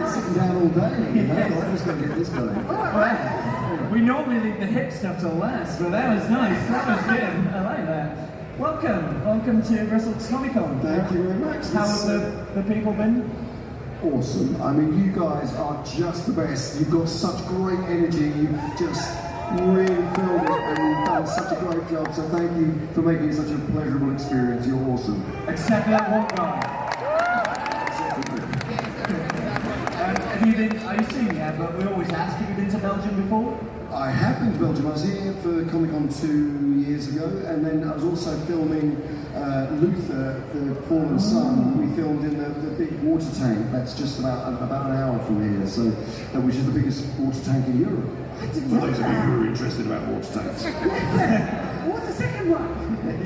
been sitting down all day, you know, I was going to get this going. Well, we normally leave the hip stuff to last, but that was nice. That was good. I like that. Welcome to Brussels Comic Con. Thank you very much. How have the people been? Awesome. I mean, you guys are just the best. You've got such great energy. You've just really filmed it and you've done such a great job. So thank you for making it such a pleasurable experience. You're awesome. Except for that one guy. Have you been, I assume you have, but we always ask, have you been to Belgium before? I have been to Belgium. I was here for Comic-Con 2 years ago, and then I was also filming Luther, the Fallen Sun. We filmed in the big water tank that's just about an hour from here, so which is the biggest water tank in Europe. I didn't For know those of you that. who are interested about water tanks. What's the second one?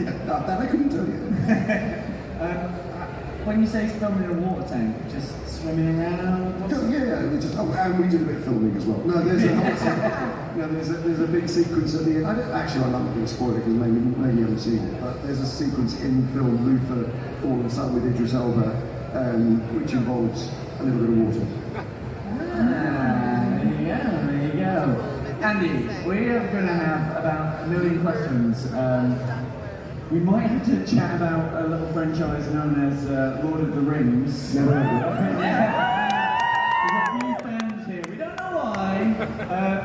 Yeah, that I couldn't tell you. When you say filming in a water tank, just swimming around? Yeah, we just, and we did a bit of filming as well. No, there's a big sequence at the end. I'm not going to spoil it because maybe you haven't seen it, but there's a sequence in film Luther, Fallen Sun with Idris Elba, which involves a little bit of water. There you go. Andy, we are going to have about a million questions. We might have to chat about a little franchise known as Lord of the Rings. Never heard There's a few fans here. We don't know why,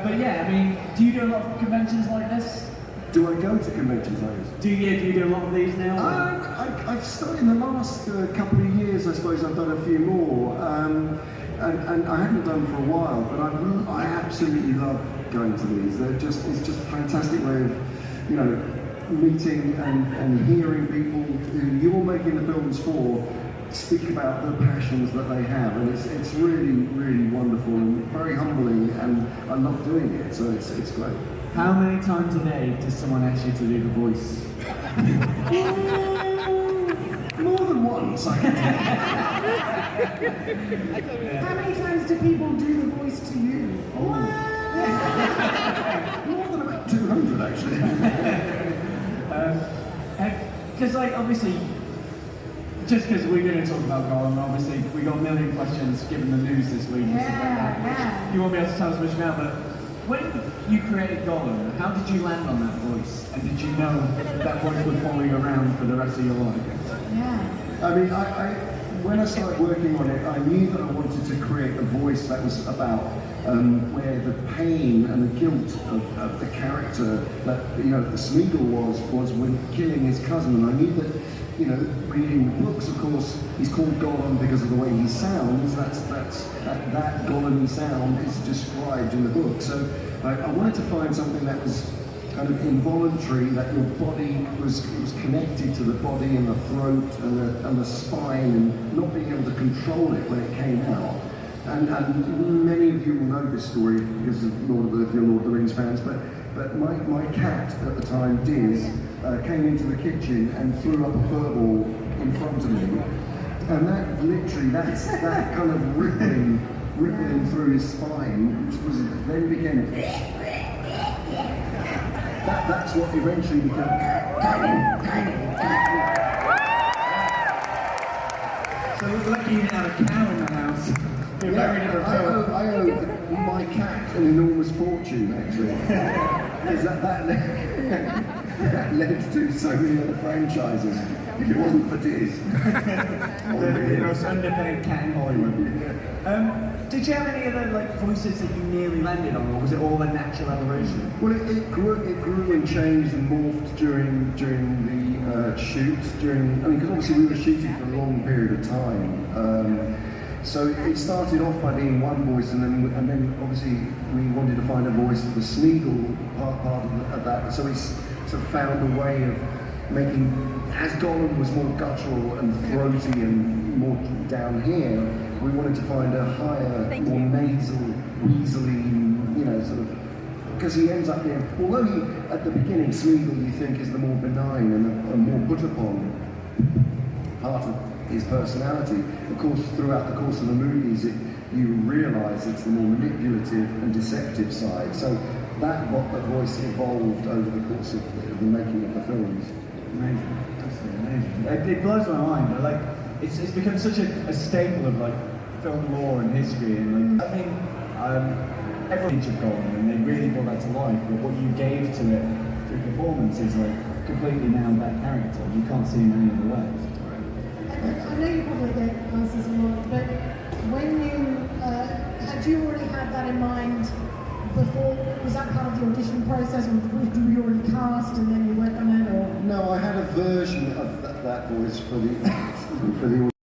but yeah, I mean, do you do a lot of conventions like this? Do I go to conventions like this? Do you do a lot of these now? I've started in the last couple of years. I suppose I've done a few more, and I haven't done for a while. But I absolutely love going to these. It's just a fantastic way of, you know, meeting and hearing people who you're making the films for speak about the passions that they have, and it's really, really wonderful and very humbling, and I love doing it. So it's great. How many times a day does someone ask you to do the voice? More than once, I can How many times do people do the voice to you? More than about 200, actually. Because, like, obviously, just because we're going to talk about Gollum, obviously, we got a million questions given the news this week and stuff like that. Yeah. You won't be able to tell us much about, but when you created Gollum, how did you land on that voice? And did you know that voice would follow you around for the rest of your life? Yeah. I mean, when I started working on it, I knew that I wanted to create a voice that was about where the pain and the guilt of the character that, you know, the Smeagol was when killing his cousin. And I knew that, you know, reading the books, of course, he's called Gollum because of the way he sounds. That Gollum sound is described in the book. So I wanted to find something that was kind of involuntary, that your body was connected to the body and the throat and the spine, and not being able to control it when it came out. And many of you will know this story because of if you're Lord of the Rings fans, but my cat at the time, Diz, came into the kitchen and threw up a furball in front of me. And that literally, that kind of rippling through his spine, which was then became that's what eventually became So it was lucky you didn't have a cow in the house. You're buried in a field. I owe my cat an enormous fortune, actually. Because that led to so many other franchises. If it wasn't for Diz. The most underpaid cat in Hollywood. Did you have any other voices that you nearly landed on, or was it all a natural evolution? Well, it grew and changed and morphed during the shoot. Because obviously we were shooting for a long period of time. So it started off by being one voice, and then obviously we wanted to find a voice for the Smeagol part of that. So we sort of found a way of making, as Gollum was more guttural and throaty and more down here, we wanted to find a higher, more nasal, weaselly, you know, sort of, because he ends up being, although he, at the beginning, Smeagol you think is the more benign and the more put upon part of his personality. Of course, throughout the course of the movies, you realise it's the more manipulative and deceptive side. So that voice evolved over the course of the making of the films. Amazing, absolutely amazing. It blows my mind, but it's become such a staple of film lore and history, and like, I mean, every inch of Golden, and they really brought that to life. But what you gave to it through performance is like completely nailed that character. You can't see him any other way. I know you probably get answers a lot, but when you had you already had that in mind before? Was that part of the audition process, or did you already cast and then you went on it? Or No, I had a version of that voice for the